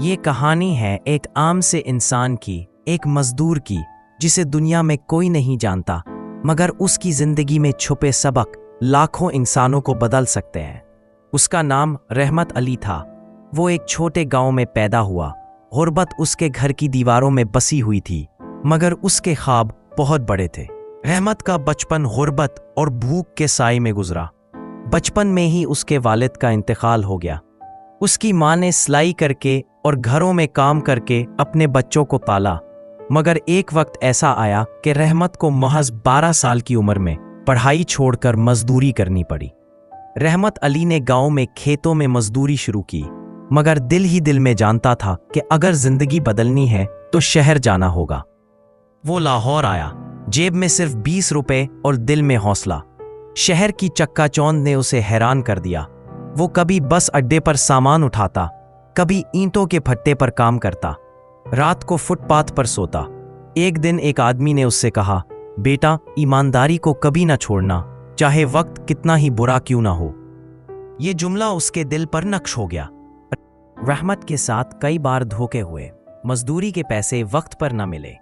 یہ کہانی ہے ایک عام سے انسان کی، ایک مزدور کی، جسے دنیا میں کوئی نہیں جانتا، مگر اس کی زندگی میں چھپے سبق لاکھوں انسانوں کو بدل سکتے ہیں۔ اس کا نام رحمت علی تھا۔ وہ ایک چھوٹے گاؤں میں پیدا ہوا۔ غربت اس کے گھر کی دیواروں میں بسی ہوئی تھی، مگر اس کے خواب بہت بڑے تھے۔ رحمت کا بچپن غربت اور بھوک کے سائے میں گزرا۔ بچپن میں ہی اس کے والد کا انتقال ہو گیا۔ اس کی ماں نے سلائی کر کے اور گھروں میں کام کر کے اپنے بچوں کو پالا، مگر ایک وقت ایسا آیا کہ رحمت کو محض 12 سال کی عمر میں پڑھائی چھوڑ کر مزدوری کرنی پڑی۔ رحمت علی نے گاؤں میں کھیتوں میں مزدوری شروع کی، مگر دل ہی دل میں جانتا تھا کہ اگر زندگی بدلنی ہے تو شہر جانا ہوگا۔ وہ لاہور آیا، جیب میں صرف 20 روپے اور دل میں حوصلہ۔ شہر کی چکا چوند نے اسے حیران کر دیا۔ وہ کبھی بس اڈے پر سامان اٹھاتا، کبھی اینٹوں کے پھٹے پر کام کرتا، رات کو فٹ پاتھ پر سوتا۔ ایک دن ایک آدمی نے اس سے کہا، بیٹا، ایمانداری کو کبھی نہ چھوڑنا، چاہے وقت کتنا ہی برا کیوں نہ ہو۔ یہ جملہ اس کے دل پر نقش ہو گیا۔ رحمت کے ساتھ کئی بار دھوکے ہوئے، مزدوری کے پیسے وقت پر نہ ملے،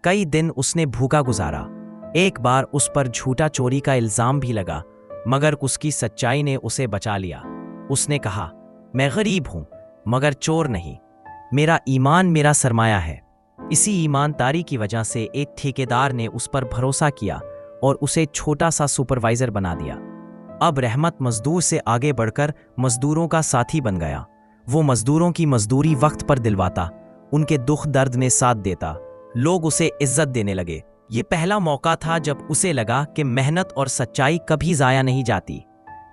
کئی دن اس نے بھوکا گزارا۔ ایک بار اس پر جھوٹا چوری کا الزام بھی لگا، مگر اس کی سچائی نے اسے بچا لیا۔ اس نے کہا، میں غریب ہوں مگر چور نہیں، میرا ایمان میرا سرمایہ ہے۔ اسی ایمانداری کی وجہ سے ایک ٹھیکیدار نے اس پر بھروسہ کیا اور اسے چھوٹا سا سپروائزر بنا دیا۔ اب رحمت مزدور سے آگے بڑھ کر مزدوروں کا ساتھی بن گیا۔ وہ مزدوروں کی مزدوری وقت پر دلواتا، ان کے دکھ درد میں ساتھ دیتا، لوگ اسے عزت دینے لگے۔ یہ پہلا موقع تھا جب اسے لگا کہ محنت اور سچائی کبھی ضائع نہیں جاتی۔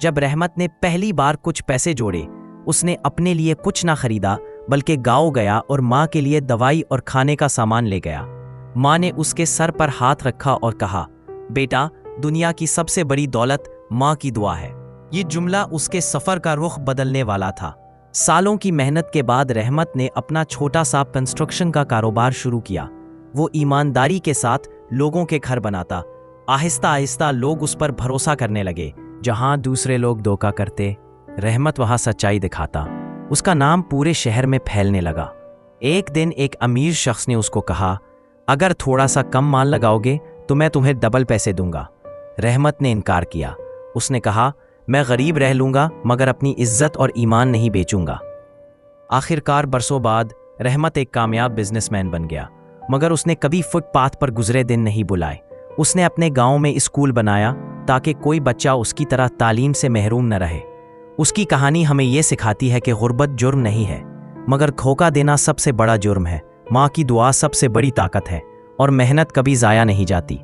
جب رحمت نے پہلی بار کچھ پیسے جوڑے، اس نے اپنے لیے کچھ نہ خریدا بلکہ گاؤں گیا اور ماں کے لیے دوائی اور کھانے کا سامان لے گیا۔ ماں نے اس کے سر پر ہاتھ رکھا اور کہا، بیٹا، دنیا کی سب سے بڑی دولت ماں کی دعا ہے۔ یہ جملہ اس کے سفر کا رخ بدلنے والا تھا۔ سالوں کی محنت کے بعد رحمت نے اپنا چھوٹا سا کنسٹرکشن کا کاروبار شروع کیا۔ وہ ایمانداری کے ساتھ لوگوں کے گھر بناتا۔ آہستہ آہستہ لوگ اس پر بھروسہ کرنے لگے۔ جہاں دوسرے لوگ دھوکا کرتے، رحمت وہاں سچائی دکھاتا۔ اس کا نام پورے شہر میں پھیلنے لگا۔ ایک دن ایک امیر شخص نے اس کو کہا، اگر تھوڑا سا کم مال لگاؤ گے تو میں تمہیں ڈبل پیسے دوں گا۔ رحمت نے انکار کیا۔ اس نے کہا، میں غریب رہ لوں گا مگر اپنی عزت اور ایمان نہیں بیچوں گا۔ آخرکار برسوں بعد رحمت ایک کامیاب بزنس مین بن گیا، مگر اس نے کبھی فٹ پاتھ پر گزرے دن نہیں بلائے۔ اس نے اپنے گاؤں میں اسکول بنایا تاکہ کوئی بچہ اس کی طرح تعلیم سے محروم نہ رہے۔ اس کی کہانی ہمیں یہ سکھاتی ہے کہ غربت جرم نہیں ہے، مگر دھوکا دینا سب سے بڑا جرم ہے۔ ماں کی دعا سب سے بڑی طاقت ہے، اور محنت کبھی ضائع نہیں جاتی۔